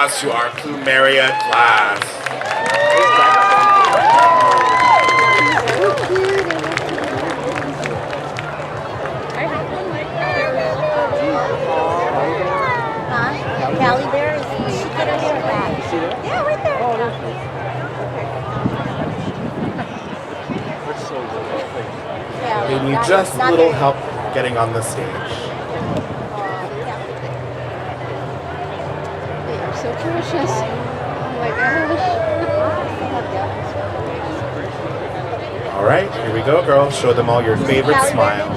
To our Plumeria class. Callie there is she put her hair back. Yeah, right there. Oh, yeah. They need just a little help getting on the stage. They are so precious. Oh my gosh. All right, here we go, girls. Show them all your favorite smile.